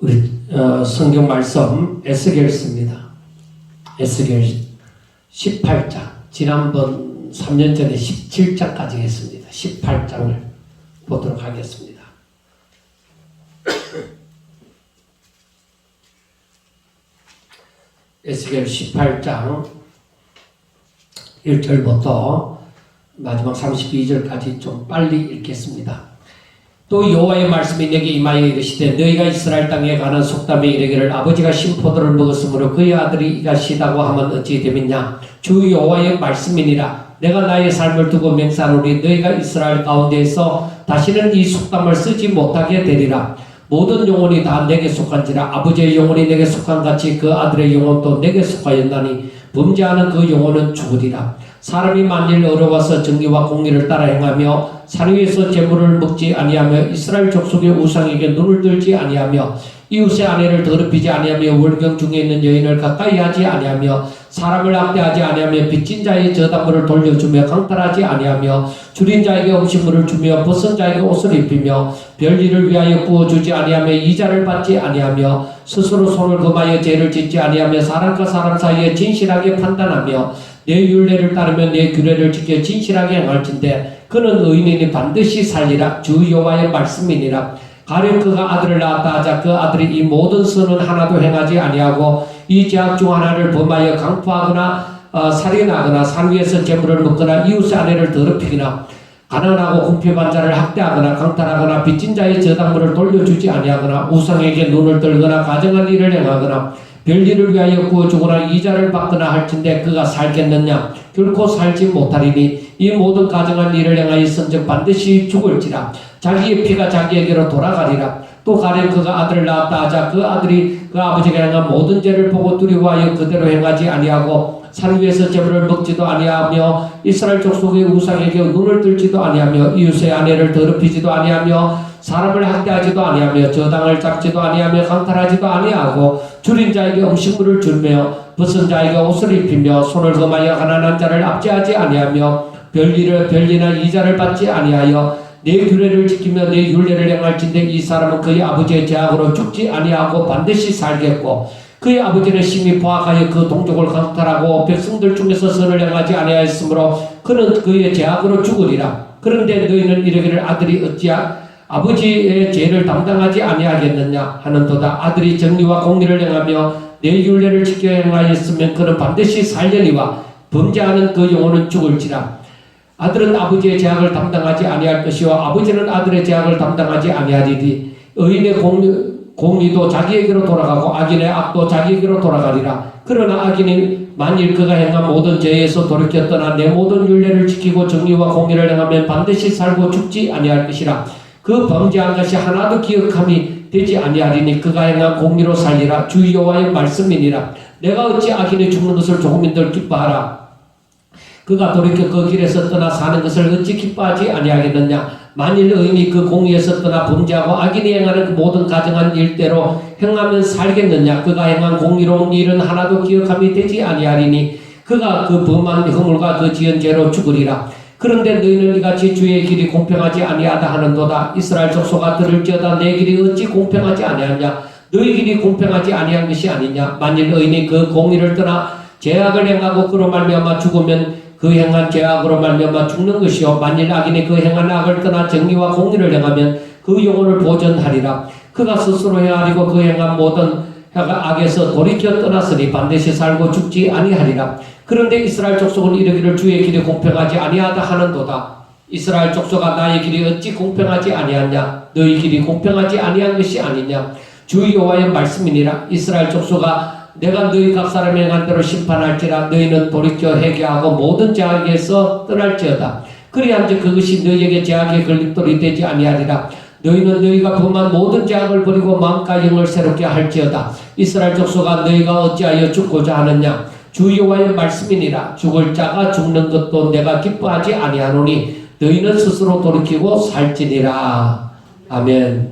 우리 성경 말씀 에스겔서입니다. 에스겔 18장. 지난번 3년 전에 17장까지 했습니다. 18장을 보도록 하겠습니다. 에스겔 18장 1절부터 마지막 32절까지 좀 빨리 읽겠습니다. 또 여호와의 말씀이 내게 임하여 이르시되 너희가 이스라엘 땅에 가는 속담에 이르기를 아버지가 신포도를 먹었으므로 그의 아들이 이가시다고 하면 어찌 되겠냐. 주 여호와의 말씀이니라. 내가 나의 삶을 두고 맹세하노니 너희가 이스라엘 가운데에서 다시는 이 속담을 쓰지 못하게 되리라. 모든 영혼이 다 내게 속한지라. 아버지의 영혼이 내게 속한 같이 그 아들의 영혼도 내게 속하였나니 범죄하는 그 영혼은 죽으리라. 사람이 만일 어려워서 정의와 공의를 따라 행하며 산 위에서 재물을 먹지 아니하며 이스라엘 족속의 우상에게 눈을 들지 아니하며 이웃의 아내를 더럽히지 아니하며 월경 중에 있는 여인을 가까이 하지 아니하며 사람을 학대하지 아니하며 빚진 자의 저당물을 돌려주며 강탈하지 아니하며 줄인 자에게 음식물을 주며 벗은 자에게 옷을 입히며 별일을 위하여 부어주지 아니하며 이자를 받지 아니하며 스스로 손을 금하여 죄를 짓지 아니하며 사람과 사람 사이에 진실하게 판단하며 내 율례를 따르며 내 규례를 지켜 진실하게 행할진대 그는 의인이니 반드시 살리라. 주 여호와의 말씀이니라. 가령 그가 아들을 낳았다 하자 그 아들이 이 모든 선은 하나도 행하지 아니하고 이 죄악 중 하나를 범하여 강포하거나 살인하거나 산 위에서 재물을 먹거나 이웃의 아내를 더럽히거나 가난하고 궁핍한 자를 학대하거나 강탈하거나 빚진 자의 저당물을 돌려주지 아니하거나 우상에게 눈을 들거나 가정한 일을 행하거나 별일을 위하여 구워주거나 이자를 받거나 할진대 그가 살겠느냐. 결코 살지 못하리니 이 모든 가정한 일을 행하였은즉 반드시 죽을지라. 자기의 피가 자기에게로 돌아가리라. 또 가령 그가 아들을 낳았다 하자 그 아들이 그 아버지가 행한 모든 죄를 보고 두려워하여 그대로 행하지 아니하고 산 위에서 재물을 먹지도 아니하며 이스라엘 족속의 우상에게 눈을 들지도 아니하며 이웃의 아내를 더럽히지도 아니하며 사람을 학대하지도 아니하며 저당을 잡지도 아니하며 강탈하지도 아니하고 줄인 자에게 음식물을 주며 벗은 자에게 옷을 입히며 손을 금하여 가난한 자를 압제하지 아니하며 별리나 이자를 받지 아니하여 내 규례를 지키며 내 율례를 행할진대 이 사람은 그의 아버지의 죄악으로 죽지 아니하고 반드시 살겠고 그의 아버지는 심히 포악하여 그 동족을 강탈하고 백성들 중에서 선을 행하지 아니하였으므로 그는 그의 죄악으로 죽으리라. 그런데 너희는 이르기를 아들이 어찌야 아버지의 죄를 담당하지 아니하겠느냐 하는도다. 아들이 정의와 공의를 행하며 내 율례를 지켜 행하였으면 그는 반드시 살려니와 범죄하는 그 영혼은 죽을지라. 아들은 아버지의 죄악을 담당하지 아니할 것이요 아버지는 아들의 죄악을 담당하지 아니하리니 의인의 공의도 자기에게로 돌아가고 악인의 악도 자기에게로 돌아가리라. 그러나 악인이 만일 그가 행한 모든 죄에서 돌이켜 떠나 내 모든 율례를 지키고 정의와 공의를 행하면 반드시 살고 죽지 아니할 것이라. 그 범죄한 것이 하나도 기억함이 되지 아니하리니 그가 행한 공의로 살리라. 주 여호와의 말씀이니라. 내가 어찌 악인이 죽는 것을 조금인들 기뻐하라. 그가 돌이켜 그 길에서 떠나 사는 것을 어찌 기뻐하지 아니하겠느냐. 만일 의인이 그 공의에서 떠나 범죄하고 악인이 행하는 그 모든 가정한 일대로 행하면 살겠느냐. 그가 행한 공의로운 일은 하나도 기억함이 되지 아니하리니 그가 그 범한 허물과 그 지은 죄로 죽으리라. 그런데 너희는 이같이 주의 길이 공평하지 아니하다 하는도다. 이스라엘 족속아 들을지어다. 내 길이 어찌 공평하지 아니하냐. 너희 길이 공평하지 아니한 것이 아니냐. 만일 의인이 그 공의를 떠나 죄악을 행하고 그로 말미암아 죽으면 그 행한 죄악으로 말미암아 죽는 것이요 만일 악인이 그 행한 악을 떠나 정의와 공의를 행하면 그 영혼을 보전하리라. 그가 스스로 헤아리고 그 행한 모든 악에서 돌이켜 떠났으니 반드시 살고 죽지 아니하리라. 그런데 이스라엘 족속은 이르기를 주의 길이 공평하지 아니하다 하는도다. 이스라엘 족속아 나의 길이 어찌 공평하지 아니하냐. 너희 길이 공평하지 아니한 것이 아니냐. 주 여호와의 말씀이니라. 이스라엘 족속아 내가 너희 각 사람이 행한 대로 심판할지라. 너희는 돌이켜 회개하고 모든 죄악에서 떠날지어다. 그리한즉 그것이 너희에게 죄악의 걸림돌이 되지 아니하리라. 너희는 너희가 범한 모든 죄악을 버리고 마음과 영을 새롭게 할지어다. 이스라엘 족속아 너희가 어찌하여 죽고자 하느냐. 주 여호와의 말씀이니라. 죽을 자가 죽는 것도 내가 기뻐하지 아니하노니 너희는 스스로 돌이키고 살지니라. 아멘.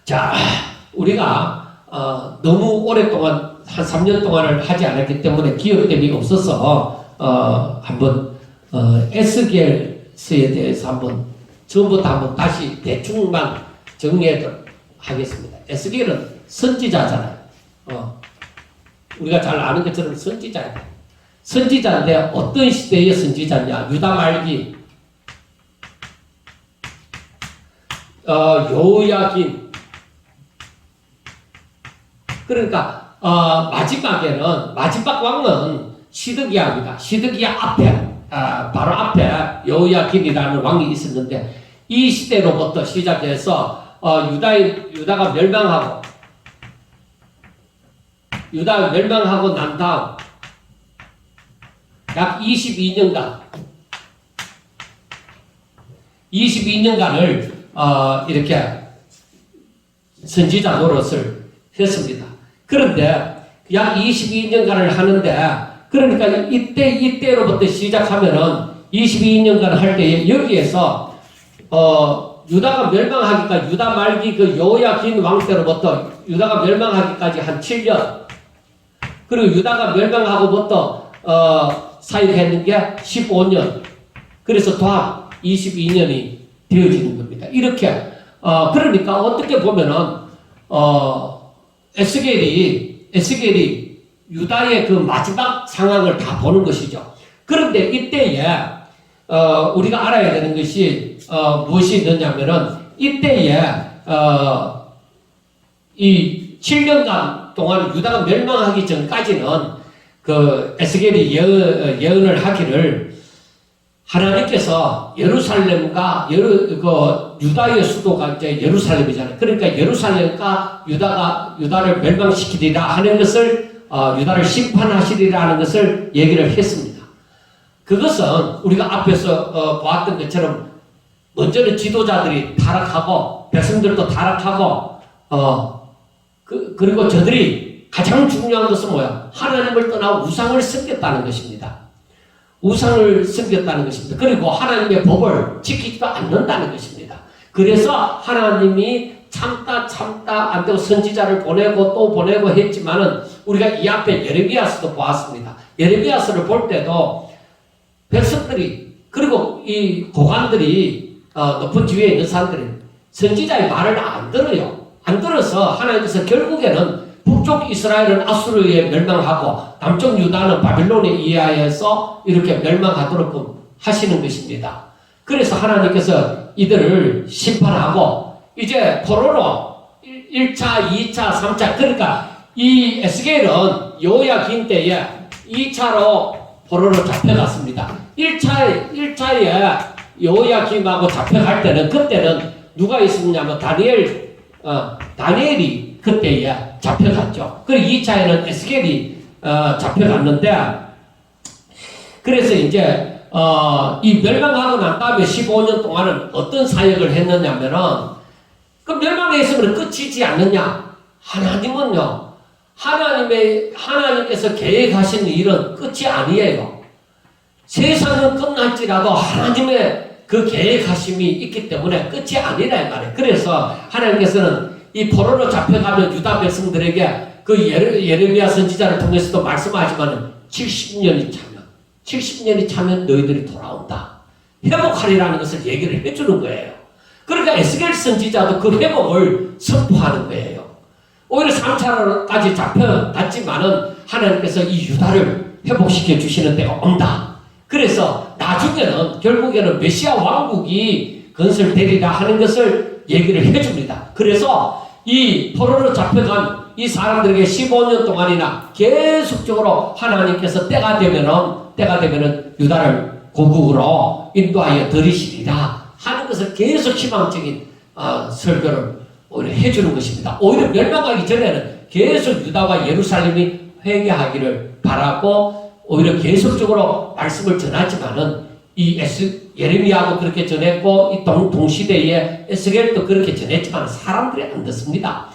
자, 우리가 너무 오랫동안 한 3년 동안을 하지 않았기 때문에 기억됨이 없어서 한번 에스겔서에 대해서 한번 처음부터 한번 다시 대충만 정리해 하겠습니다. 에스겔은 선지자잖아요. 우리가 잘 아는 것처럼 선지자예요. 선지자인데 어떤 시대의 선지자냐? 유다 말기 여호야긴, 그러니까 마지막에는 마지막 왕은 시드기야입니다. 시드기야 앞에 바로 앞에 여호야긴이라는 왕이 있었는데 이 시대로부터 시작해서 유다가 멸망하고 난 다음 약 22년간을 이렇게 선지자 노릇을 했습니다. 그런데 약 22년간을 하는데, 그러니까 이때로부터 시작하면은 22년간 할 때에 여기에서 유다가 멸망하기까지, 유다 말기 그 여호야긴 왕 때로부터 유다가 멸망하기까지 한 7년, 그리고 유다가 멸망하고부터 사역했는 게 15년, 그래서 도합 22년이 되어지는 겁니다. 이렇게 그러니까 어떻게 보면은 에스겔이 유다의 그 마지막 상황을 다 보는 것이죠. 그런데 이때에 우리가 알아야 되는 것이 무엇이 있느냐면은 이때에 이 7년간 동안 유다가 멸망하기 전까지는 그 에스겔이 예언을 하기를 하나님께서 예루살렘과 유다의 수도가 이제 예루살렘이잖아요. 그러니까 예루살렘과 유다를 멸망시키리라 하는 것을 유다를 심판하시리라 하는 것을 얘기를 했습니다. 그것은 우리가 앞에서 보았던 것처럼 먼저는 지도자들이 타락하고 백성들도 타락하고 그리고 저들이 가장 중요한 것은 뭐야? 하나님을 떠나 우상을 섬겼다는 것입니다. 우상을 섬겼다는 것입니다. 그리고 하나님의 법을 지키지도 않는다는 것입니다. 그래서 하나님이 참다 안 되고 선지자를 보내고 또 보내고 했지만은 우리가 이 앞에 예레미야서도 보았습니다. 예레미야서를 볼 때도 백성들이, 그리고 이 고관들이 높은 지위에 있는 사람들이 선지자의 말을 안 들어요. 안 들어서 하나님께서 결국에는 북쪽 이스라엘은 아수르에 멸망하고 남쪽 유다는 바빌론에 의하여서 이렇게 멸망하도록 하시는 것입니다. 그래서 하나님께서 이들을 심판하고 이제 포로로 1차, 2차, 3차, 그러니까 이 에스겔은 여호야긴 때에 2차로 포로로 잡혀갔습니다. 1차에 여호야김하고 잡혀갈 때는, 그때는 누가 있었냐면 다니엘이 그때에 잡혀갔죠. 그리고 2차에는 에스겔이 잡혀갔는데, 그래서 이제 이 멸망하고 난 다음에 15년 동안은 어떤 사역을 했느냐면은, 그 멸망했으면 끝이지 않느냐? 하나님은요, 하나님께서 계획하신 일은 끝이 아니에요. 세상은 끝날지라도 하나님의 그 계획하심이 있기 때문에 끝이 아니라 이 말이에요. 그래서 하나님께서는 이 포로로 잡혀가면 유다 백성들에게 그 예레미야 선지자를 통해서도 말씀하지만 70년이 차면 너희들이 돌아온다. 회복하리라는 것을 얘기를 해주는 거예요. 그러니까 에스겔 선지자도 그 회복을 선포하는 거예요. 오히려 3차로까지 잡혀갔지만은 하나님께서 이 유다를 회복시켜 주시는 때가 온다. 그래서 나중에는 결국에는 메시아 왕국이 건설되리라 하는 것을 얘기를 해줍니다. 그래서 이 포로로 잡혀간 이 사람들에게 15년 동안이나 계속적으로 하나님께서 때가 되면은 유다를 고국으로 인도하여 들이시리라 하는 것을 계속 희망적인 설교를 오히려 해주는 것입니다. 오히려 멸망하기 전에는 계속 유다와 예루살렘이 회개하기를 바라고 오히려 계속적으로 말씀을 전하지만은 이 예레미야도 그렇게 전했고 이 동시대에 에스겔도 그렇게 전했지만 사람들이 안 듣습니다.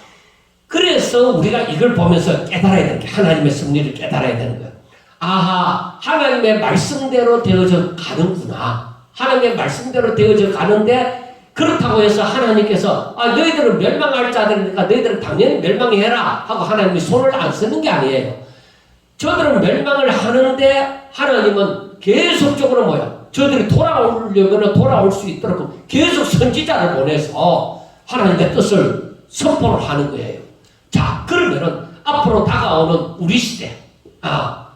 그래서 우리가 이걸 보면서 깨달아야 되는 게 하나님의 섭리를 깨달아야 되는 거예요. 아하, 하나님의 말씀대로 되어져 가는구나. 하나님의 말씀대로 되어져 가는데, 그렇다고 해서 하나님께서 너희들은 멸망할 자들이니까 너희들은 당연히 멸망해라 하고 하나님이 손을 안 쓰는 게 아니에요. 저들은 멸망을 하는데 하나님은 계속적으로 저들이 돌아오려면 돌아올 수 있도록 계속 선지자를 보내서 하나님의 뜻을 선포를 하는 거예요. 자, 그러면은 앞으로 다가오는 우리 시대,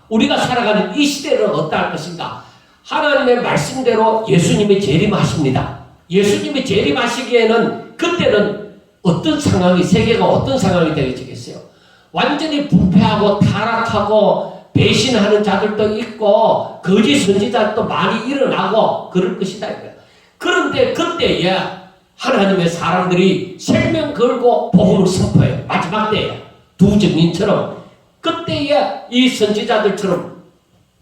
우리가 살아가는 이 시대는 어떠할 것인가? 하나님의 말씀대로 예수님이 재림하십니다. 예수님이 재림하시기에는 그때는 어떤 상황이, 세계가 어떤 상황이 되어지겠어요? 완전히 부패하고 타락하고 배신하는 자들도 있고 거짓 선지자도 많이 일어나고 그럴 것이다 이거야. 그런데 그때에 하나님의 사람들이 생명 걸고 복음을 선포해요. 마지막 때에 두 증인처럼 그때에 이 선지자들처럼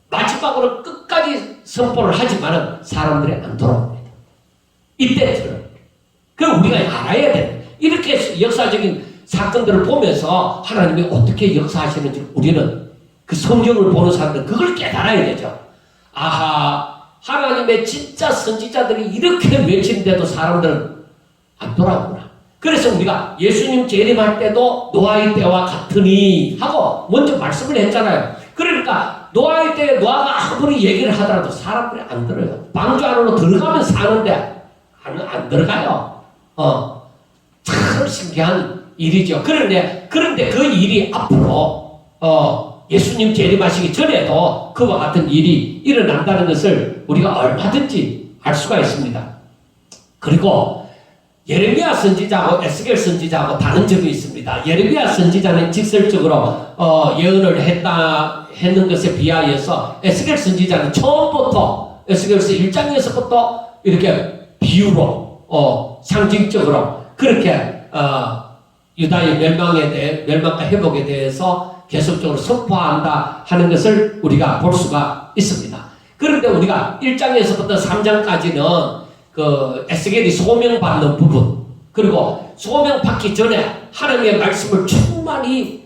마지막으로 끝까지 선포를 하지만은 사람들이 안 돌아옵니다. 이때처럼. 그럼 우리가 알아야 돼. 이렇게 역사적인 사건들을 보면서 하나님이 어떻게 역사하시는지 우리는 그 성경을 보는 사람들은 그걸 깨달아야 되죠. 아하, 하나님의 진짜 선지자들이 이렇게 외치는데도 사람들은 안 돌아오구나. 그래서 우리가 예수님 재림할 때도 노아의 때와 같으니 하고 먼저 말씀을 했잖아요. 그러니까 노아의 때에 노아가 아무리 얘기를 하더라도 사람들이 안 들어요. 방주 안으로 들어가면 사는데 안 들어가요. 참 신기한 일이죠. 그런데 그 일이 앞으로 예수님 재림하시기 전에도 그와 같은 일이 일어난다는 것을 우리가 얼마든지 알 수가 있습니다. 그리고 예레미야 선지자하고 에스겔 선지자하고 다른 점이 있습니다. 예레미야 선지자는 직설적으로 예언을 했는 것에 비하여서 에스겔 선지자는 처음부터 에스겔서 1장에서부터 이렇게 비유로 상징적으로 그렇게 유다의 멸망과 회복에 대해서 계속적으로 선포한다 하는 것을 우리가 볼 수가 있습니다. 그런데 우리가 1장에서부터 3장까지는 그 에스겔이 소명받는 부분, 그리고 소명받기 전에 하나님의 말씀을 충분히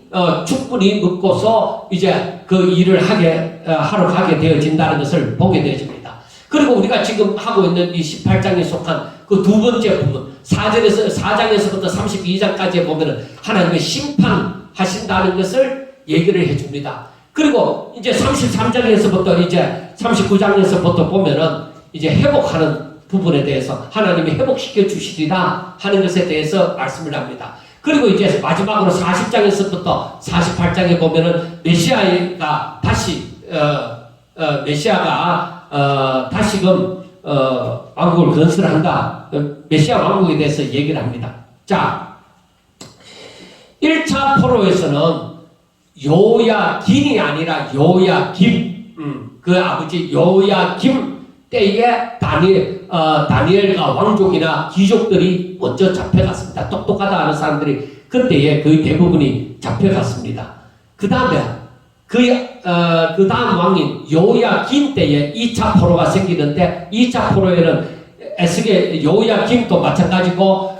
묻고서 이제 그 일을 하러 가게 되어진다는 것을 보게 되어집니다. 그리고 우리가 지금 하고 있는 이 18장에 속한 그 두 번째 부분, 4장에서부터 32장까지 보면은 하나님의 심판하신다는 것을 얘기를 해줍니다. 그리고 이제 33장에서부터 이제 39장에서부터 보면은 이제 회복하는 부분에 대해서 하나님이 회복시켜 주시리라 하는 것에 대해서 말씀을 합니다. 그리고 이제 마지막으로 40장에서부터 48장에 보면은 메시아가 다시금 왕국을 건설한다. 메시아 왕국에 대해서 얘기를 합니다. 자, 1차 포로에서는 요야긴이 아니라 요야김, 그 아버지 요야김 때에 다니엘과 왕족이나 귀족들이 먼저 잡혀갔습니다. 똑똑하다 하는 사람들이 그때에 거의 대부분이 잡혀갔습니다. 그 다음에 그 다음 왕인 요야긴 때에 2차 포로가 생기는데 2차 포로에는 요야김도 마찬가지고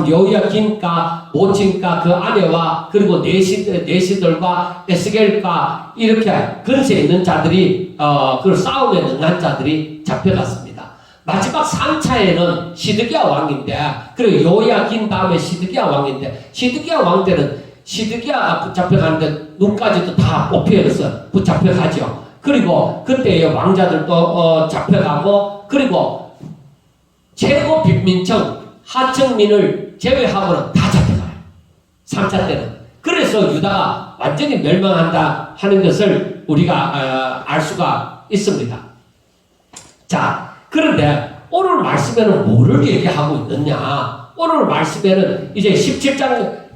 요야긴과 모친과 그 아내와 그리고 내시들과 에스겔과 이렇게 근세에 있는 자들이 그 싸움에 능한 자들이 잡혀갔습니다. 마지막 3차에는 시드기야 왕인데 그리고 요야긴 다음에 시드기야 왕인데 시드기야 왕 때는 시드기야가 붙잡혀가는데 눈까지도 다 뽑혀서 붙잡혀가죠. 그리고 그때의 왕자들도 잡혀가고 그리고 최고 빈민층 하층민을 제외하고는 다 잡혀가요. 3차 때는. 그래서 유다가 완전히 멸망한다 하는 것을 우리가 알 수가 있습니다. 자, 그런데 오늘 말씀에는 뭐를 얘기하고 있느냐? 오늘 말씀에는 이제 17장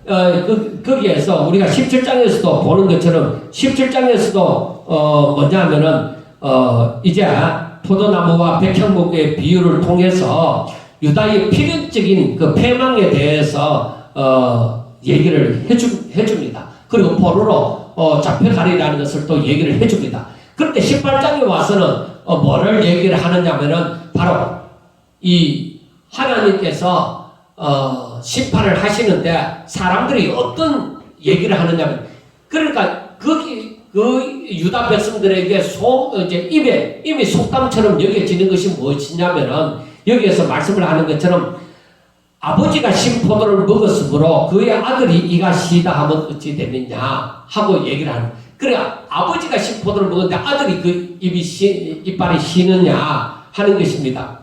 거기에서 우리가 17장에서도 보는 것처럼 17장에서도 뭐냐면은 이제 포도나무와 백향목의 비유를 통해서 유다의 필연적인 그 패망에 대해서 얘기를 해줍니다. 그리고 포로로 잡혀가리라는 것을 또 얘기를 해줍니다. 그런데 18장에 와서는 뭐를 얘기를 하느냐면은 바로 이 하나님께서 심판을 하시는데 사람들이 어떤 얘기를 하느냐면 그러니까 그 유다 백성들에게 이제 입에 이미 속담처럼 여겨지는 것이 무엇이냐면은 여기에서 말씀을 하는 것처럼 아버지가 신포도를 먹었으므로 그의 아들이 이가 시다 하면 어찌 되느냐 하고 얘기를 하는. 그래 아버지가 신포도를 먹었는데 아들이 그 이빨이 시느냐 하는 것입니다.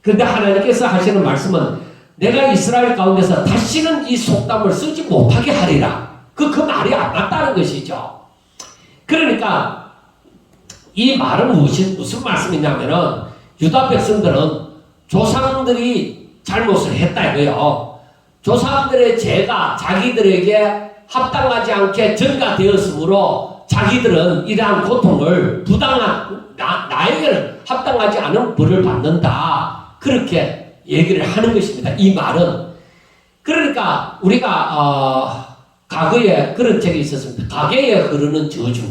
그런데 하나님께서 하시는 말씀은 내가 이스라엘 가운데서 다시는 이 속담을 쓰지 못하게 하리라. 그 말이 안 맞다는 것이죠. 그러니까 이 말은 무슨 말씀이냐면은 유다 백성들은 조상들이 잘못을 했다 이거요. 조상들의 죄가 자기들에게 합당하지 않게 전가되었으므로 자기들은 이러한 고통을 나에게는 합당하지 않은 벌을 받는다. 그렇게 얘기를 하는 것입니다. 이 말은. 그러니까 우리가 과거에 그런 책이 있었습니다. 가계에 흐르는 저주,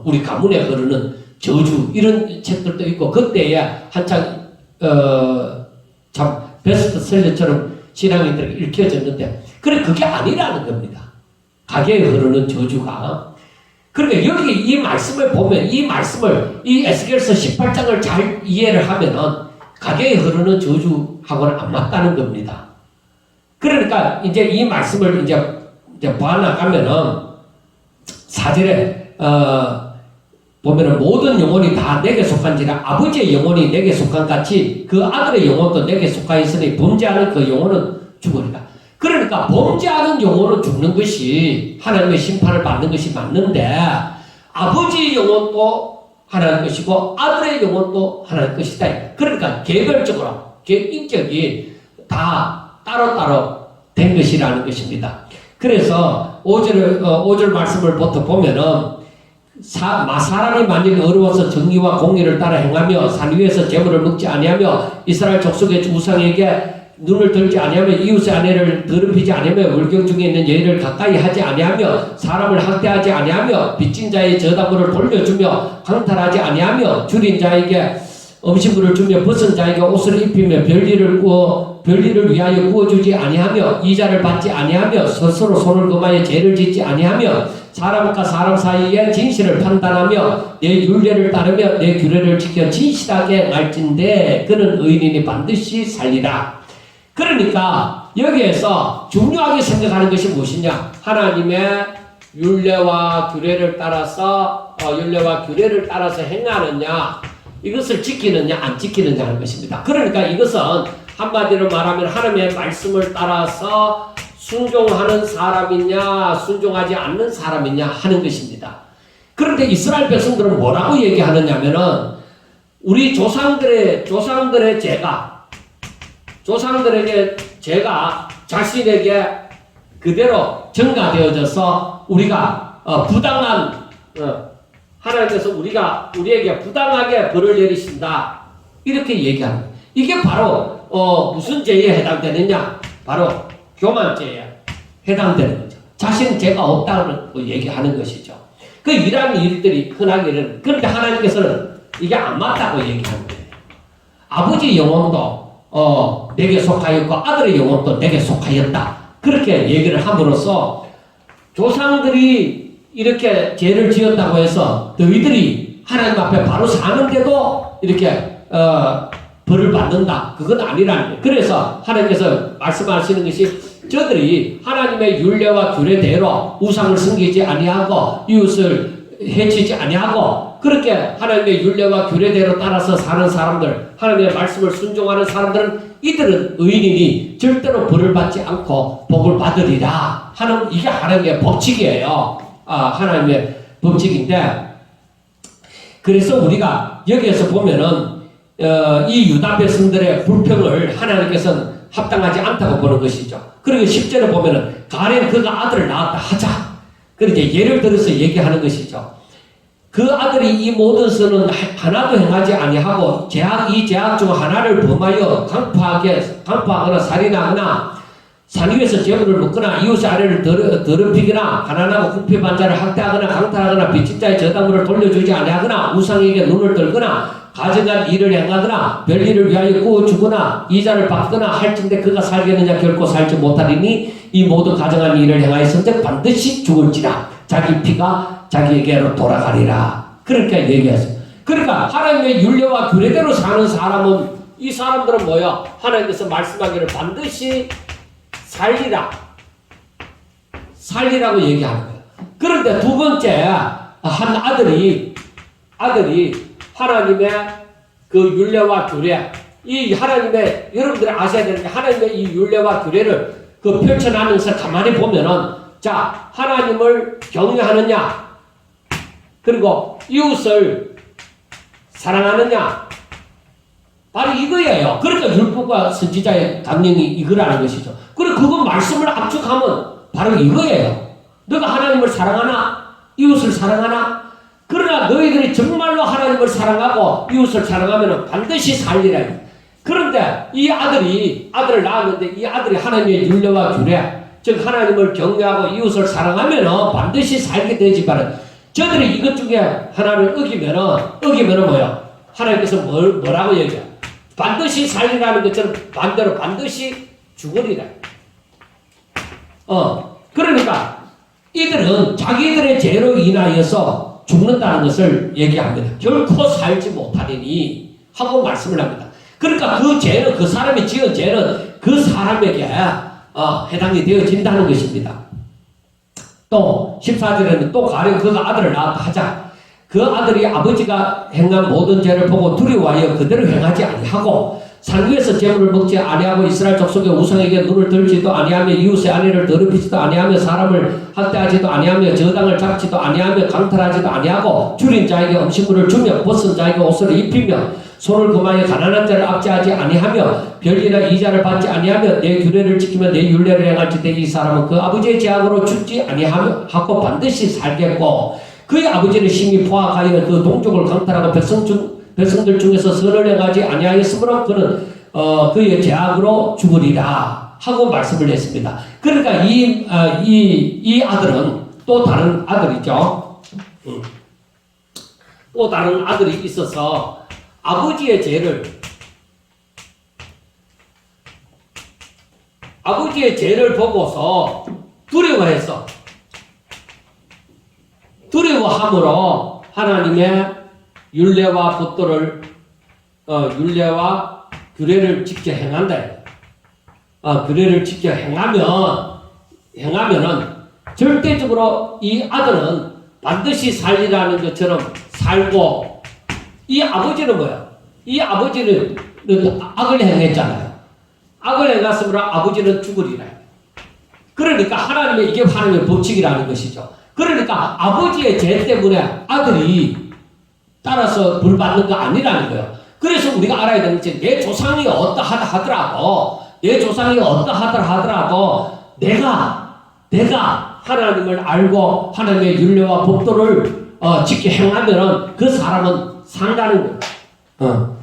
우리 가문에 흐르는 저주, 이런 책들도 있고, 그때에 한창 참 베스트셀러처럼 신앙인들에게 읽혀졌는데, 그게 아니라는 겁니다. 가계에 흐르는 저주가. 그러니까 여기 이 말씀을 보면, 이 에스겔서 18장을 잘 이해를 하면은 가계에 흐르는 저주하고는 안 맞다는 겁니다. 그러니까 이제 이 말씀을 이제 봐나가면은 4절에 보면은 모든 영혼이 다 내게 속한지라 아버지의 영혼이 내게 속한 같이 그 아들의 영혼도 내게 속하였으니 범죄하는 그 영혼은 죽으리라. 그러니까 범죄하는 영혼은 죽는 것이 하나님의 심판을 받는 것이 맞는데, 아버지의 영혼도 하나님 것이고 아들의 영혼도 하나님 것이다. 그러니까 개별적으로 인격이 다 따로따로 된 것이라는 것입니다. 그래서 5절 말씀을 보면은 사람이 만일 어려워서 정의와 공의를 따라 행하며 산 위에서 재물을 먹지 아니하며 이스라엘 족속의 우상에게 눈을 들지 아니하며 이웃의 아내를 더럽히지 아니하며 월경 중에 있는 여인을 가까이 하지 아니하며 사람을 학대하지 아니하며 빚진 자의 저당물을 돌려주며 강탈하지 아니하며 줄인 자에게 음식물을 주며 벗은 자에게 옷을 입히며 별일을 위하여 구워주지 아니하며 이자를 받지 아니하며 스스로 손을 금하여 죄를 짓지 아니하며 사람과 사람 사이에 진실을 판단하며 내 율례를 따르며 내 규례를 지켜 진실하게 날진대 그는 의인이니 반드시 살리라. 그러니까 여기에서 중요하게 생각하는 것이 무엇이냐? 하나님의 율례와 규례를 따라서 행하느냐, 이것을 지키느냐 안 지키느냐 하는 것입니다. 그러니까 이것은 한마디로 말하면 하나님의 말씀을 따라서 순종하는 사람이냐 순종하지 않는 사람이냐 하는 것입니다. 그런데 이스라엘 백성들은 뭐라고 얘기하느냐면은 우리 조상들의 죄가 자신에게 그대로 전가되어져서 우리가 부당한 하나님께서 우리에게 부당하게 벌을 내리신다, 이렇게 얘기하는 거예요. 이게 바로 무슨 죄에 해당되느냐? 바로 교만죄에 해당되는 거죠. 자신 죄가 없다고 얘기하는 것이죠. 그 이러한 일들이 흔하게 일어나는. 그런데 하나님께서는 이게 안 맞다고 얘기하는 거예요. 아버지 영혼도 내게 속하였고 아들의 영혼도 내게 속하였다, 그렇게 얘기를 함으로써 조상들이 이렇게 죄를 지었다고 해서 너희들이 하나님 앞에 바로 사는데도 이렇게 벌을 받는다, 그건 아니라는 거예요. 그래서 하나님께서 말씀하시는 것이 저들이 하나님의 율례와 규례대로 우상을 섬기지 아니하고 이웃을 해치지 아니하고 그렇게 하나님의 율례와 규례대로 따라서 사는 사람들, 하나님의 말씀을 순종하는 사람들은 이들은 의인이니 절대로 벌을 받지 않고 복을 받으리라 하는, 이게 하나님의 법칙이에요. 하나님의 법칙인데, 그래서 우리가 여기에서 보면은 이 유다 백성들의 불평을 하나님께서는 합당하지 않다고 보는 것이죠. 그리고 10절에 보면은 가령 그가 아들을 낳았다 하자. 그렇게 예를 들어서 얘기하는 것이죠. 그 아들이 이 모든 선은 하나도 행하지 아니하고 이 죄악 중 하나를 범하여 강포하거나 살인하거나 산 위에서 재물을 먹거나 이웃의 아내를 더럽히거나 가난하고 궁핍한 자를 학대하거나 강탈하거나 빚진 자의 저당물을 돌려주지 아니하거나 우상에게 눈을 들거나 가증한 일을 행하거나 별일을 위하여 구워주거나 이자를 받거나 할진대 그가 살겠느냐? 결코 살지 못하리니 이 모든 가증한 일을 행하였은데 반드시 죽을지라 자기 피가 자기에게로 돌아가리라, 그렇게 얘기했어요. 그러니까 하나님의 율례와 규례대로 사는 사람은, 이 사람들은 뭐야? 하나님께서 말씀하기를 반드시 살리라고 얘기하는 거예요. 그런데 두 번째, 한 아들이 하나님의 그 율례와 규례, 이 하나님의, 여러분들이 아셔야 되는 게 하나님의 이 율례와 규례를 그 펼쳐나면서 가만히 보면은, 자, 하나님을 경외하느냐, 그리고 이웃을 사랑하느냐, 바로 이거예요. 그러니까 율법과 선지자의 강령이 이거라는 것이죠. 그리고 그거 말씀을 압축하면 바로 이거예요. 너가 하나님을 사랑하나? 이웃을 사랑하나? 그러나 너희들이 정말로 하나님을 사랑하고 이웃을 사랑하면 반드시 살리라. 그런데 이 아들을 낳았는데 이 아들이 하나님의 율례와 규례, 즉 하나님을 경외하고 이웃을 사랑하면 반드시 살게 되지만 저들이 이것 중에 하나를 어기면은 뭐요? 하나님께서 뭐라고 얘기해요? 반드시 살리라는 것처럼 반대로 반드시 죽으리라. 그러니까 이들은 자기들의 죄로 인하여서 죽는다는 것을 얘기합니다. 결코 살지 못하리니 하고 말씀을 합니다. 그러니까 그 죄는, 그 사람이 지은 죄는 그 사람에게 해당이 되어진다는 것입니다. 또 14절에는 또 가령 그가 아들을 낳았다 하자. 그 아들이 아버지가 행한 모든 죄를 보고 두려워하여 그대로 행하지 아니하고 산 위에서 재물을 먹지 아니하고 이스라엘 족속의 우상에게 눈을 들지도 아니하며 이웃의 아내를 더럽히지도 아니하며 사람을 학대하지도 아니하며 저당을 잡지도 아니하며 강탈하지도 아니하고 줄인 자에게 음식물을 주며 벗은 자에게 옷을 입히며 손을 금하여 가난한 자를 압제하지 아니하며 별이나 이자를 받지 아니하며 내 규례를 지키며 내 율례를 행할지때 이 사람은 그 아버지의 제약으로 죽지 아니하고 반드시 살겠고 그의 아버지는 심히 포악하여 그 동족을 강탈하고 백성들 중에서 선을 행하지 아니하였으므로 그는 그의 제약으로 죽으리라 하고 말씀을 했습니다. 그러니까 이 아들은 또 다른 아들이죠. 또 다른 아들이 있어서 아버지의 죄를 보고서 두려워함으로 하나님의 율례와 법도를 율례와 규례를 지켜 행한다. 규례를 지켜 행하면은 절대적으로 이 아들은 반드시 살리라는 것처럼 살고 이 아버지는 뭐야? 이 아버지는 악을 행했잖아요. 악을 행했으므로 아버지는 죽으리라. 그러니까 이게 하나님의 법칙이라는 것이죠. 그러니까 아버지의 죄 때문에 아들이 따라서 벌 받는 거 아니라는 거예요. 그래서 우리가 알아야 되는 것이 내 조상이 어떠하다 하더라도 내가 하나님을 알고 하나님의 율례와 법도를 지켜 행하면은 그 사람은 산다는 거예요.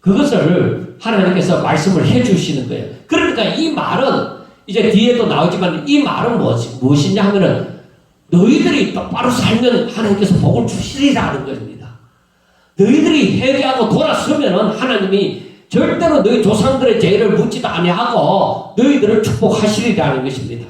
그것을 하나님께서 말씀을 해주시는 거예요. 그러니까 이 말은 이제 뒤에도 나오지만 이 말은 무엇이냐 하면은 너희들이 똑바로 살면 하나님께서 복을 주시리라는 것입니다. 너희들이 회개하고 돌아서면은 하나님이 절대로 너희 조상들의 죄를 묻지도 아니하고 너희들을 축복하시리라는 것입니다.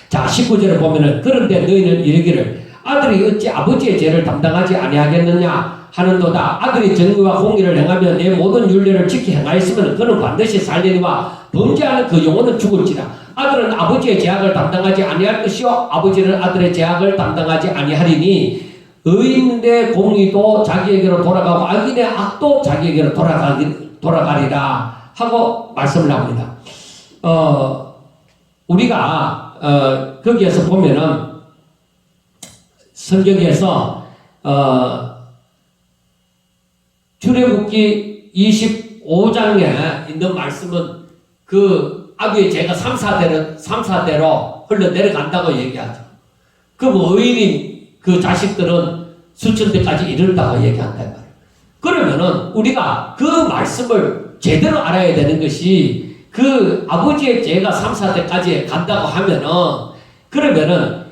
자, 19절에 보면은 그런데 너희는 이르기를 아들이 어찌 아버지의 죄를 담당하지 아니하겠느냐 하는도다. 아들이 정의와 공의를 행하며 내 모든 율례를 지켜 행하였으면 그는 반드시 살리니와 범죄하는 그 영혼은 죽을지라. 아들은 아버지의 죄악을 담당하지 아니할 것이요 아버지는 아들의 죄악을 담당하지 아니하리니 의인의 공의도 자기에게로 돌아가고 악인의 악도 자기에게로 돌아가리라 하고 말씀을 합니다. 우리가 거기에서 보면은 성경에서 출애굽기 25장에 있는 말씀은 그 아비의 죄가 3, 4대로 흘러내려간다고 얘기하죠. 그럼 의인인 그 자식들은 수천 대까지 이른다고 얘기한단 말이에요. 그러면은 우리가 그 말씀을 제대로 알아야 되는 것이 그 아버지의 죄가 3, 4대까지 간다고 하면은 그러면은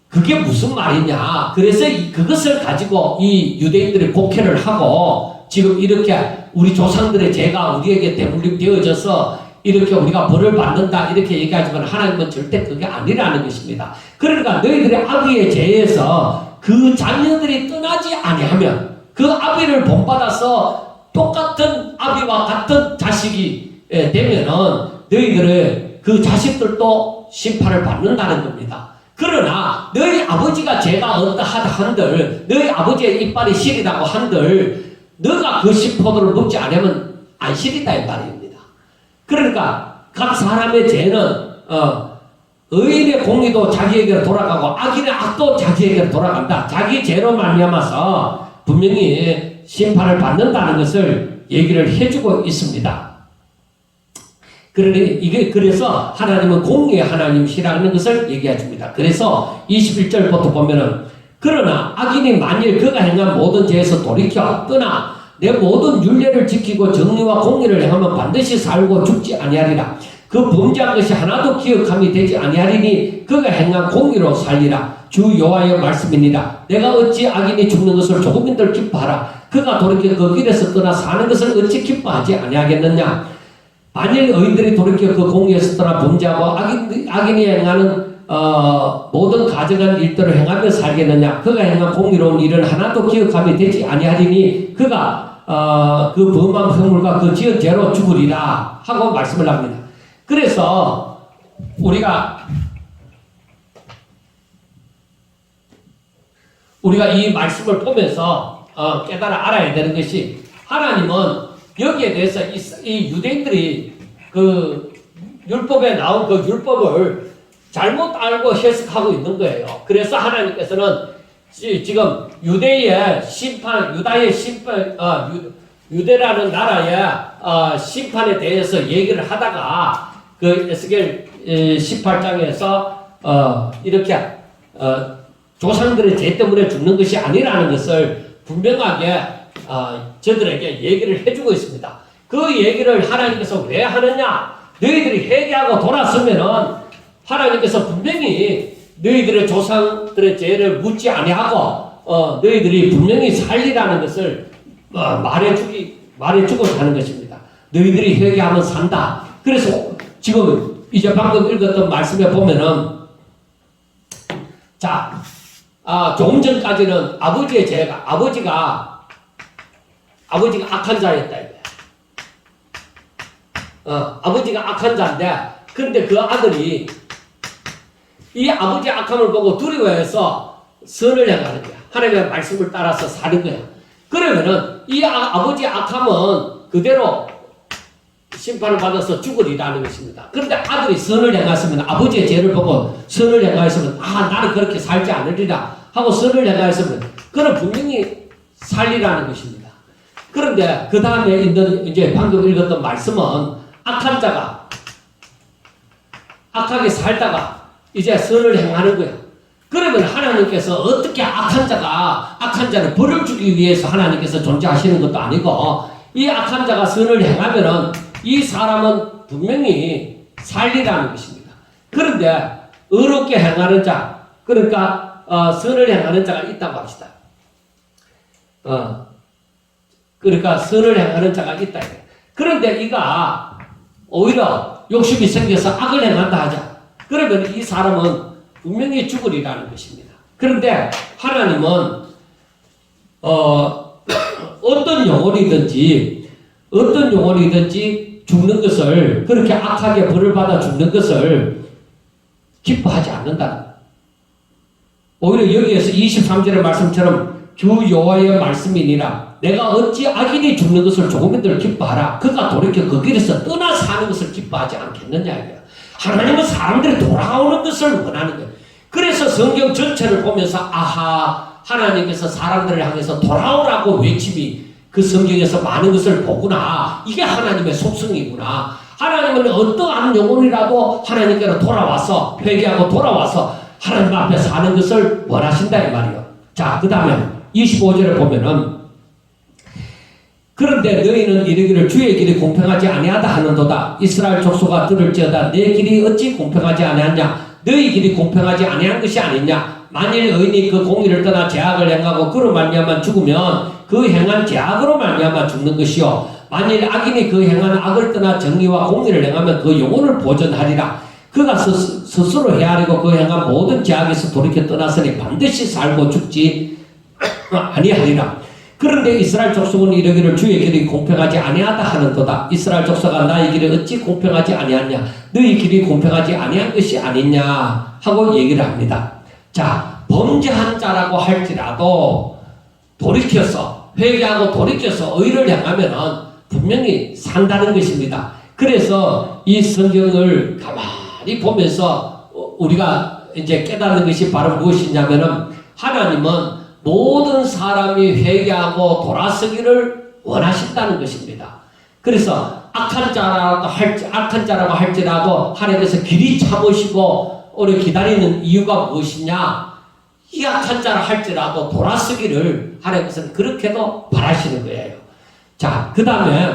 그게 무슨 말이냐. 그래서 그것을 가지고 이 유대인들이 곡해를 하고 지금 이렇게 우리 조상들의 죄가 우리에게 대물림되어져서 이렇게 우리가 벌을 받는다 이렇게 얘기하지만 하나님은 절대 그게 아니라는 것입니다. 그러니까 너희들의 아비의 죄에서 그 자녀들이 떠나지 아니하면 그 아비를 본받아서 똑같은 아비와 같은 자식이 되면은 너희들의 그 자식들도 심판을 받는다는 겁니다. 그러나 너희 아버지가 죄가 어떠하다 한들 너희 아버지의 이빨이 시리다고 한들 너가 그 신포도를 먹지 않으면 안식이다 이 말입니다. 그러니까 각 사람의 죄는 의인의 공의도 자기에게로 돌아가고 악인의 악도 자기에게로 돌아간다. 자기 죄로 말미암아서 분명히 심판을 받는다는 것을 얘기를 해주고 있습니다. 그래서 하나님은 공의의 하나님이시라는 것을 얘기해 줍니다. 그래서 21절부터 보면은 그러나 악인이 만일 그가 행한 모든 죄에서 돌이켜 떠나 내 모든 율례를 지키고 정의와 공의를 행하면 반드시 살고 죽지 아니하리라. 그 범죄한 것이 하나도 기억함이 되지 아니하리니 그가 행한 공의로 살리라. 주 여호와의 말씀이니라. 내가 어찌 악인이 죽는 것을 조금인들 기뻐하라. 그가 돌이켜 그 길에서 떠나 사는 것을 어찌 기뻐하지 아니하겠느냐. 만일 의인들이 돌이켜 그 공의에서 떠나 범죄하고 악인이 행하는 모든 가증한 일들을 행하며 살겠느냐. 그가 행한 공의로운 일은 하나도 기억함이 되지 아니하리니 그가 그 범한 허물과 그 지은 죄로 죽으리라 하고 말씀을 합니다. 그래서 우리가 이 말씀을 보면서 깨달아 알아야 되는 것이 하나님은 여기에 대해서 이 유대인들이 그 율법에 나온 그 율법을 잘못 알고 해석하고 있는 거예요. 그래서 하나님께서는 지금 유다의 심판, 유대라는 나라의 심판에 대해서 얘기를 하다가 그 에스겔 18장에서 이렇게 조상들의 죄 때문에 죽는 것이 아니라는 것을 분명하게 저들에게 얘기를 해주고 있습니다. 그 얘기를 하나님께서 왜 하느냐? 너희들이 회개하고 돌아서면은 하나님께서 분명히 너희들의 조상들의 죄를 묻지 아니하고 너희들이 분명히 살리라는 것을 말해주고 하는 것입니다. 너희들이 회개하면 산다. 그래서 지금 이제 방금 읽었던 말씀에 보면은 조금 전까지는 아버지의 죄가 아버지가 악한 자였다 이거야. 아버지가 악한 자인데 근데 그 아들이 이 아버지의 악함을 보고 두려워해서 선을 행하는 거야. 하나님의 말씀을 따라서 사는 거야. 그러면은 이 아버지의 악함은 그대로 심판을 받아서 죽으리라는 것입니다. 그런데 아들이 선을 행했으면 아버지의 죄를 보고 선을 행하였으면 나는 그렇게 살지 않으리라 하고 선을 행하였으면 그는 분명히 살리라는 것입니다. 그런데 그 다음에 있는 이제 방금 읽었던 말씀은 악한 자가 악하게 살다가 이제 선을 행하는 거예요. 그러면 하나님께서 어떻게 악한 자를 벌을 주기 위해서 하나님께서 존재하시는 것도 아니고 이 악한 자가 선을 행하면은 이 사람은 분명히 살리라는 것입니다. 그런데 의롭게 행하는 자, 그러니까 선을 행하는 자가 있다고 합시다. 그러니까 선을 행하는 자가 있다. 그런데 이가 오히려 욕심이 생겨서 악을 행한다 하자. 그러면 이 사람은 분명히 죽으리라는 것입니다. 그런데 하나님은 어떤 영혼이든지 죽는 것을 그렇게 악하게 벌을 받아 죽는 것을 기뻐하지 않는다. 오히려 여기에서 23절의 말씀처럼 주 여호와의 말씀이니라. 내가 어찌 악인이 죽는 것을 조금이들 기뻐하라. 그가 돌이켜 그 길에서 떠나 사는 것을 기뻐하지 않겠느냐 이거야. 하나님은 사람들이 돌아오는 것을 원하는 거예요. 그래서 성경 전체를 보면서 하나님께서 사람들을 향해서 돌아오라고 외침이 그 성경에서 많은 것을 보구나. 이게 하나님의 속성이구나. 하나님은 어떠한 영혼이라도 하나님께로 돌아와서 회개하고 돌아와서 하나님 앞에 사는 것을 원하신다 이 말이요. 자, 그 다음에 25절에 보면은 그런데 너희는 이르기를 주의 길이 공평하지 아니하다 하는도다. 이스라엘 족속아 들을지어다. 내 길이 어찌 공평하지 아니하냐. 너희 길이 공평하지 아니한 것이 아니냐. 만일 의인이 그 공의를 떠나 죄악을 행하고 그로 말미암아 죽으면 그 행한 죄악으로 말미암아 죽는 것이요. 만일 악인이 그 행한 악을 떠나 정의와 공의를 행하면 그 영혼을 보존하리라. 그가 스스로 헤아리고 그 행한 모든 죄악에서 돌이켜 떠났으니 반드시 살고 죽지 아니하리라. 그런데 이스라엘 족속은 이르기를 주의 길이 공평하지 아니하다 하는도다. 이스라엘 족속아 나의 길이 어찌 공평하지 아니하냐. 너희 길이 공평하지 아니한 것이 아니냐 하고 얘기를 합니다. 자, 범죄한 자라고 할지라도 돌이켜서 회개하고 돌이켜서 의를 행하면은 분명히 산다는 것입니다. 그래서 이 성경을 가만히 보면서 우리가 이제 깨닫는 것이 바로 무엇이냐면은 하나님은 모든 사람이 회개하고 돌아서기를 원하신다는 것입니다. 그래서 악한 자라고 할지라도 하나님께서 길이 참으시고 오래 기다리는 이유가 무엇이냐? 이 악한 자라 할지라도 돌아서기를 하나님께서는 그렇게도 바라시는 거예요. 자, 그 다음에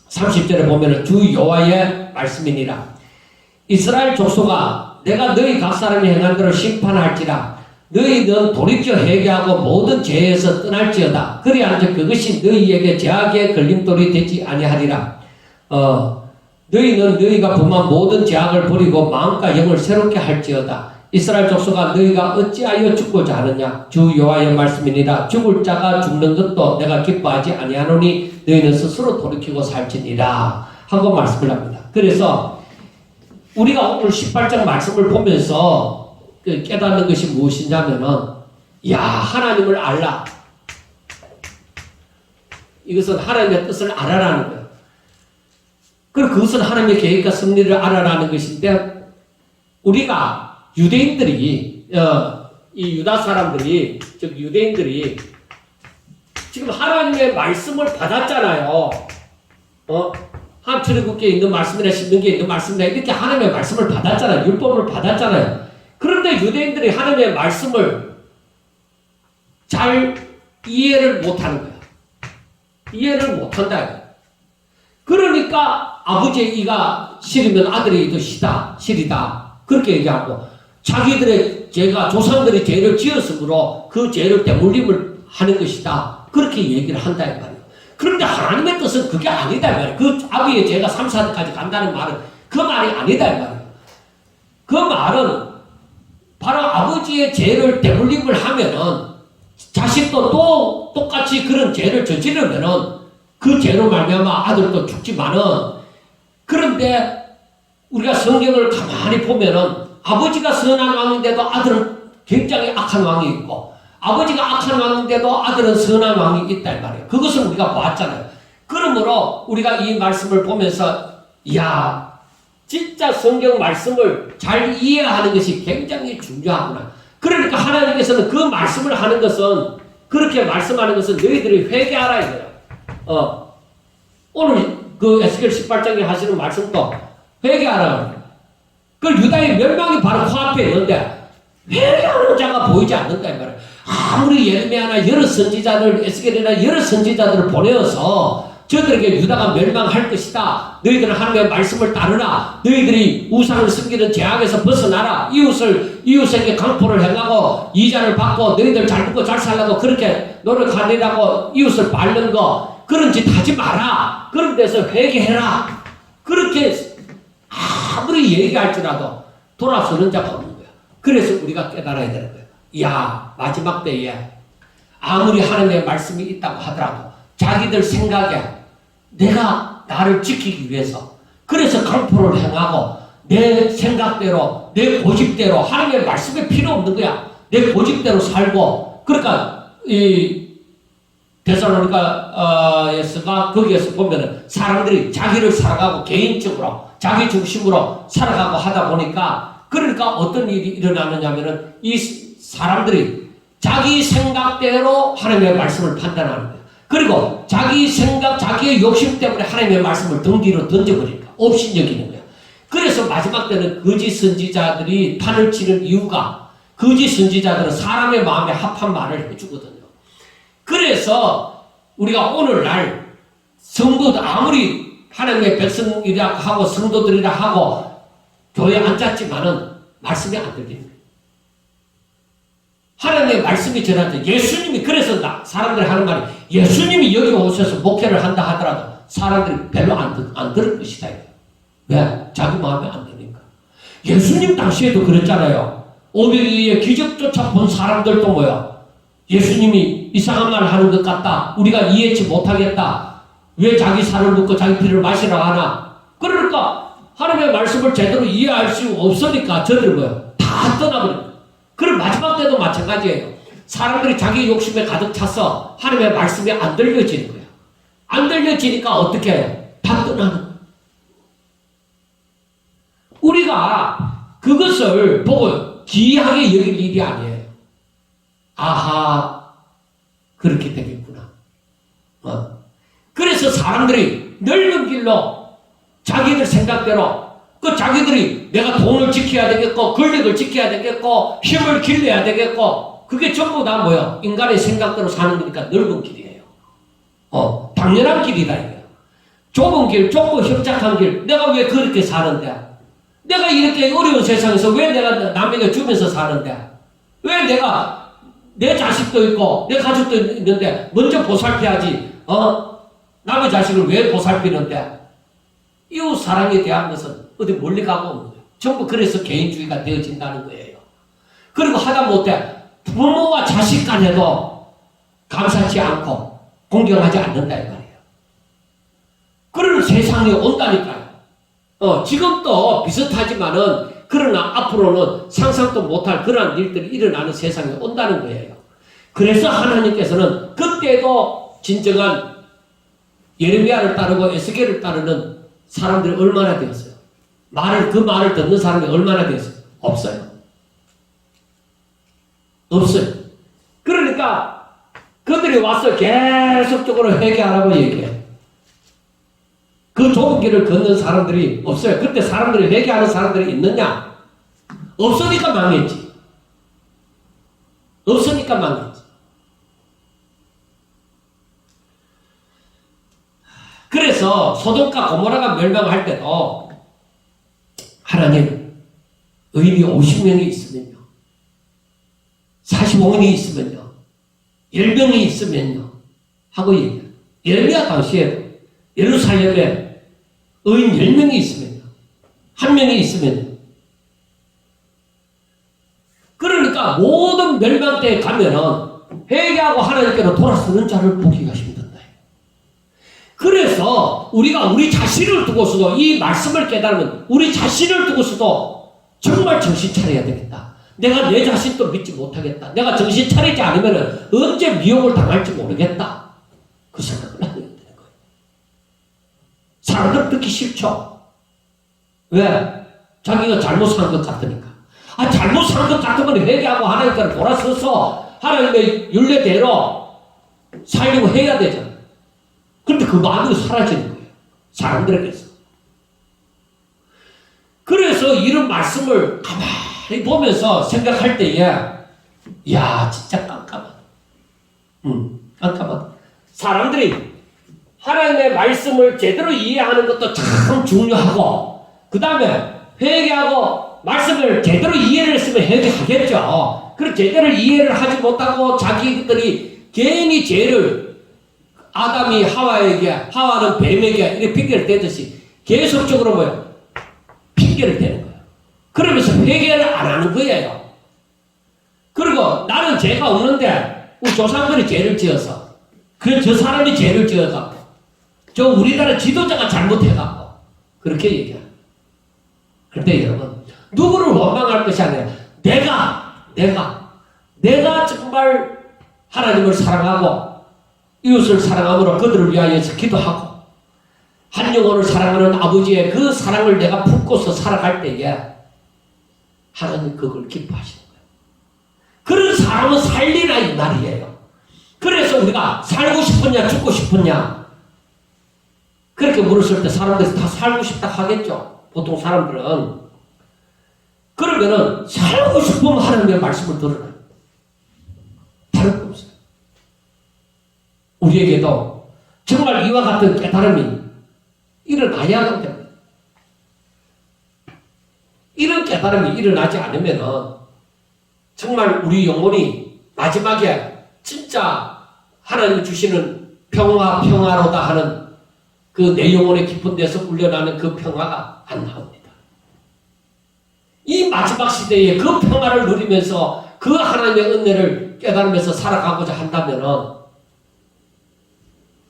30절에 보면은 주 여호와의 말씀이니라. 이스라엘 족속아, 내가 너희 각 사람이 행한 대로 심판할지라. 너희는 돌이켜 회개하고 모든 죄에서 떠날지어다. 그리야 이제 그것이 너희에게 죄악의 걸림돌이 되지 아니하리라. 너희는 너희가 범한 모든 죄악을 버리고 마음과 영을 새롭게 할지어다. 이스라엘 족속아, 너희가 어찌하여 죽고자 하느냐? 주 여호와의 말씀이니라. 죽을 자가 죽는 것도 내가 기뻐하지 아니하노니 너희는 스스로 돌이키고 살지니라 하고 말씀을 합니다. 그래서 우리가 오늘 18장 말씀을 보면서 깨닫는 것이 무엇이냐면은, 야, 하나님을 알라. 이것은 하나님의 뜻을 알아라는 거예요. 그리고 그것은 하나님의 계획과 섭리를 알아라는 것인데, 우리가 유대인들이, 이 유다 사람들이, 즉 유대인들이 지금 하나님의 말씀을 받았잖아요. 한 출애굽기에 있는 말씀이나 신명기에 있는 말씀이나 이렇게 하나님의 말씀을 받았잖아요. 율법을 받았잖아요. 그런데 유대인들이 하나님의 말씀을 잘 이해를 못하는 거야. 이해를 못한다. 그러니까 아버지의 이가 싫으면 아들의 이도 시리다. 그렇게 얘기하고, 자기들의 죄가 조상들이 죄를 지었으므로 그 죄를 대물림을 하는 것이다. 그렇게 얘기를 한다 이 말이에요. 그런데 하나님의 뜻은 그게 아니다 이 말이에요. 그 아비의 죄가 3, 4대까지 간다는 말은 그 말이 아니다 이 말이에요. 그 말은 바로 아버지의 죄를 대물림을 하면은 자식도 또 똑같이 그런 죄를 저지르면은 그 죄로 말미암아 아들도 죽지만은, 그런데 우리가 성경을 가만히 보면은 아버지가 선한 왕인데도 아들은 굉장히 악한 왕이 있고, 아버지가 악한 왕인데도 아들은 선한 왕이 있다 이 말이에요. 그것을 우리가 봤잖아요. 그러므로 우리가 이 말씀을 보면서, 이야, 진짜 성경 말씀을 잘 이해하는 것이 굉장히 중요하구나. 그러니까 하나님께서는 그 말씀을 하는 것은, 그렇게 말씀하는 것은 너희들이 회개하라 이거예요. 오늘 그 에스겔 18장에 하시는 말씀도 회개하라. 그 유다의 멸망이 바로 코앞에 있는데 회개하는 자가 보이지 않는다 이 말이에요. 아무리 예레미야나 여러 선지자들, 에스겔이나 여러 선지자들을 보내어서 저들에게 유다가 멸망할 것이다. 너희들은 하나님의 말씀을 따르라. 너희들이 우상을 섬기는 죄악에서 벗어나라. 이웃에게 강포를 행하고 이자를 받고 너희들 잘 먹고 잘 살라고 그렇게 노력하느라고 이웃을 밟는 거, 그런 짓 하지 마라. 그런 데서 회개해라. 그렇게 아무리 얘기할지라도 돌아서는 자가 없는 거야. 그래서 우리가 깨달아야 되는 거야. 야, 마지막 때에 아무리 하나님의 말씀이 있다고 하더라도 자기들 생각에 내가 나를 지키기 위해서, 그래서 강포를 행하고 내 생각대로, 내 고집대로, 하나님의 말씀이 필요 없는 거야. 내 고집대로 살고, 그러니까 이 데살로니가에서가 거기에서 보면은 사람들이 자기를 살아가고 개인적으로 자기 중심으로 살아가고 하다 보니까, 그러니까 어떤 일이 일어나느냐면은 이 사람들이 자기 생각대로 하나님의 말씀을 판단하는 거예요. 그리고 자기 생각, 자기의 욕심 때문에 하나님의 말씀을 등 뒤로 던져버리니까 없이 여기는 거예요. 그래서 마지막 때는 거짓 선지자들이 판을 치는 이유가, 거짓 선지자들은 사람의 마음에 합한 말을 해주거든요. 그래서 우리가 오늘날 성도들, 아무리 하나님의 백성이라 하고 성도들이라 하고 교회에 앉았지만은 말씀이 안 들리는 거예요. 하나님의 말씀이 전하죠. 예수님이, 그래서 사람들이 하는 말이, 예수님이 여기 오셔서 목회를 한다 하더라도 사람들이 별로 안 들을 것이다. 왜? 자기 마음에 안 드니까. 예수님 당시에도 그랬잖아요. 오병이의 기적조차 본 사람들도 뭐야? 예수님이 이상한 말을 하는 것 같다. 우리가 이해치 못하겠다. 왜 자기 살을 먹고 자기 피를 마시라 하나? 그러니까 하나님의 말씀을 제대로 이해할 수 없으니까 저들 뭐야? 다 떠나버립니다. 그럼 마지막 때도 마찬가지예요. 사람들이 자기 욕심에 가득 차서 하나님의 말씀이 안 들려지는 거예요. 안 들려지니까 어떻게 해요? 다 떠나는 거예요. 우리가 그것을 보고 기이하게 여길 일이 아니에요. 아하, 그렇게 되겠구나. 그래서 사람들이 넓은 길로 자기들 생각대로 그 자기들이 내가 돈을 지켜야 되겠고 권력을 지켜야 되겠고 힘을 길러야 되겠고 그게 전부 다 뭐야? 인간의 생각대로 사는 거니까 넓은 길이에요. 당연한 길이다 이거야. 좁은 길, 좁고 협착한 길 내가 왜 그렇게 사는데? 내가 이렇게 어려운 세상에서 왜 내가 남에게 주면서 사는데? 왜 내가 내 자식도 있고 내 가족도 있는데 먼저 보살펴야지 남의 자식을 왜 보살피는데? 이웃 사랑에 대한 것은 어디 멀리 가고 없는 거예요. 전부 그래서 개인주의가 되어진다는 거예요. 그리고 하다 못해 부모와 자식 간에도 감사치 않고 공경하지 않는다 이 말이에요. 그런 세상이 온다니까요. 지금도 비슷하지만은 그러나 앞으로는 상상도 못할 그러한 일들이 일어나는 세상이 온다는 거예요. 그래서 하나님께서는 그때도 진정한 예레미야를 따르고 에스겔을 따르는 사람들이 얼마나 되었어요? 그 말을 듣는 사람이 얼마나 되었어요? 없어요. 없어요. 그러니까 그들이 와서 계속적으로 회개하라고 얘기해요. 그 좁은 길을 걷는 사람들이 없어요. 그때 사람들이 회개하는 사람들이 있느냐? 없으니까 망했지. 없으니까 망했지. 그래서 소돔과 고모라가 멸망할 때도 하나님 의인이 50명이 있으면요 45명이 있으면요 10명이 있으면요 하고 얘기해요. 예레미야 당시에 예루살렘에 의인 10명이 있으면요 1명이 있으면요 그러니까 모든 멸망 때에 가면은 회개하고 하나님께로 돌아서는 자를 보기가 힘든다. 그래서 우리가 우리 자신을 두고서도 이 말씀을 깨달으면 우리 자신을 두고서도 정말 정신 차려야 되겠다. 내가 내 자신도 믿지 못하겠다. 내가 정신 차리지 않으면 언제 미혹을 당할지 모르겠다. 그 생각을 하게 되는 거예요. 사람들 듣기 싫죠. 왜? 자기가 잘못 산 것 같으니까. 잘못 산 것 같으면 회개하고 하나님께로 돌아서서 하나님의 윤례대로 살려고 해야 되잖아. 그런데 그 마음이 사라지는 거예요. 사람들에게서. 그래서 이런 말씀을 가만히 보면서 생각할 때에 야 진짜 깜깜하다. 깜깜하다. 사람들이 하나님의 말씀을 제대로 이해하는 것도 참 중요하고 그 다음에 회개하고 말씀을 제대로 이해를 했으면 회개하겠죠. 그리고 제대로 이해를 하지 못하고 자기들이 괜히 죄를 아담이 하와에게, 하와는 뱀에게 이렇게 핑계를 대듯이 계속적으로 뭐예요? 핑계를 대는 거예요. 그러면서 회개를 안 하는 거예요. 그리고 나는 죄가 없는데 우리 조상들이 죄를 지어서 저 사람이 죄를 지어갖고 저 우리나라 지도자가 잘못해갖고 그렇게 얘기해요. 그런데 여러분 누구를 원망할 것이 아니라 내가 정말 하나님을 사랑하고 이웃을 사랑함으로 그들을 위하여서 기도하고 한 영혼을 사랑하는 아버지의 그 사랑을 내가 품고서 살아갈 때에 하나님 그걸 기뻐하시는 거예요. 그런 사람은 살리라 이 말이에요. 그래서 우리가 살고 싶었냐 죽고 싶었냐 그렇게 물었을 때 사람들이 다 살고 싶다 하겠죠. 보통 사람들은. 그러면은 살고 싶으면 하나님의 말씀을 들으라. 다른 거 없어요. 우리에게도 정말 이와 같은 깨달음이 일어나야 합니다. 이런 깨달음이 일어나지 않으면 정말 우리 영혼이 마지막에 진짜 하나님 주시는 평화로다 하는 그 내 영혼의 깊은 데서 울려나는 그 평화가 안 나옵니다. 이 마지막 시대에 그 평화를 누리면서 그 하나님의 은혜를 깨달으면서 살아가고자 한다면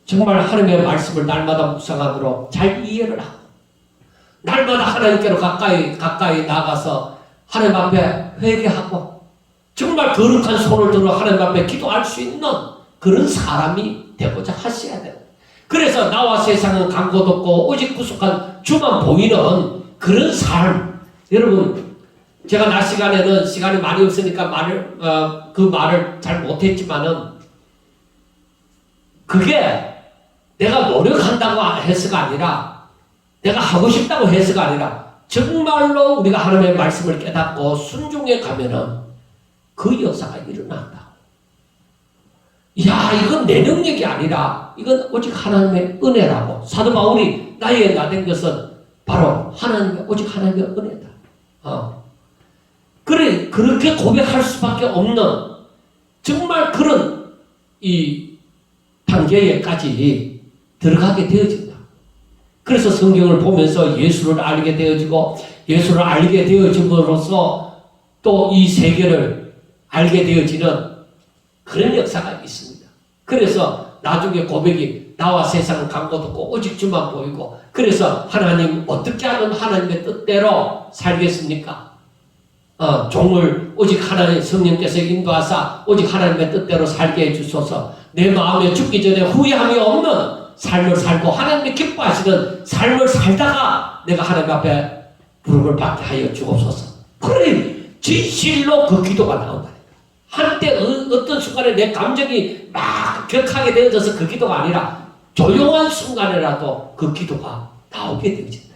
정말 하나님의 말씀을 날마다 묵상함으로 잘 이해를 하고 날마다 하나님께로 가까이 나가서 하나님 앞에 회개하고 정말 거룩한 손을 들어 하나님 앞에 기도할 수 있는 그런 사람이 되고자 하셔야 돼요. 그래서 나와 세상은 강고도 없고 오직 구속한 주만 보이는 그런 삶. 여러분, 제가 낮 시간에는 시간이 많이 없으니까 그 말을 잘 못했지만은 그게 내가 노력한다고 해서가 아니라 내가 하고 싶다고 해서가 아니라 정말로 우리가 하나님의 말씀을 깨닫고 순종해 가면은 그 역사가 일어난다. 야, 이건 내 능력이 아니라 이건 오직 하나님의 은혜라고. 사도 바울이 나에게 나된 것은 바로 오직 하나님의 은혜다. 그래, 그렇게 고백할 수밖에 없는 정말 그런 이 단계에까지 들어가게 되어진다. 그래서 성경을 보면서 예수를 알게 되어지고 예수를 알게 되어짐으로써 또 이 세계를 알게 되어지는 그런 역사가 있습니다. 그래서 나중에 고백이 나와 세상은 강고도 없고 오직 주만 보이고 그래서 하나님 어떻게 하면 하나님의 뜻대로 살겠습니까? 종을 오직 하나님 성령께서 인도하사 오직 하나님의 뜻대로 살게 해주소서. 내 마음에 죽기 전에 후회함이 없는 삶을 살고 하나님이 기뻐하시는 삶을 살다가 내가 하나님 앞에 부름을 받게 하여 주옵소서. 그래 진실로 그 기도가 나온다. 한때 어떤 순간에 내 감정이 막 격하게 되어져서 그 기도가 아니라 조용한 순간에라도 그 기도가 나오게 되어진다.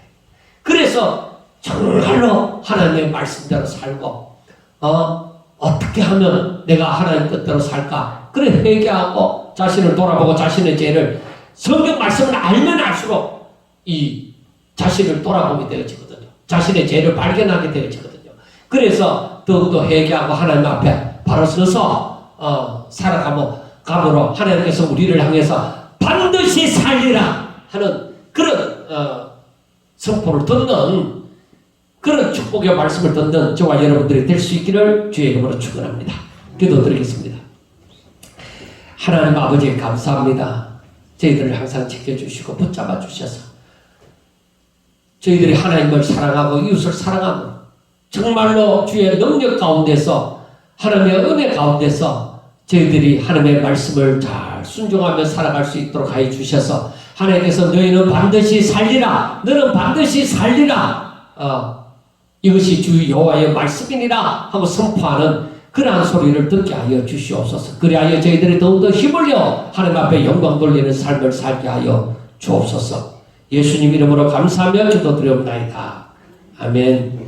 그래서 정말로 하나님의 말씀대로 살고 어떻게 하면 내가 하나님 뜻대로 살까? 그래 회개하고 자신을 돌아보고 자신의 죄를 성경 말씀을 알면 알수록 이 자신을 돌아보게 되어지거든요. 자신의 죄를 발견하게 되어지거든요. 그래서 더욱더 회개하고 하나님 앞에 바로 서서 살아감으로 하나님께서 우리를 향해서 반드시 살리라 하는 그런 선포를 듣는 그런 축복의 말씀을 듣는 저와 여러분들이 될 수 있기를 주의 이름으로 축원합니다. 기도드리겠습니다. 하나님 아버지 감사합니다. 저희들을 항상 지켜주시고 붙잡아 주셔서 저희들이 하나님을 사랑하고 이웃을 사랑하고 정말로 주의 능력 가운데서 하나님의 은혜 가운데서 저희들이 하나님의 말씀을 잘 순종하며 살아갈 수 있도록 하여 주셔서 하나님께서 너희는 반드시 살리라 너는 반드시 살리라 이것이 주 여호와의 말씀이니라 하고 선포하는 그러한 소리를 듣게 하여 주시옵소서. 그리하여 저희들이 더욱더 힘을 내어 하나님 앞에 영광 돌리는 삶을 살게 하여 주옵소서. 예수님 이름으로 감사하며 기도드리옵나이다. 아멘.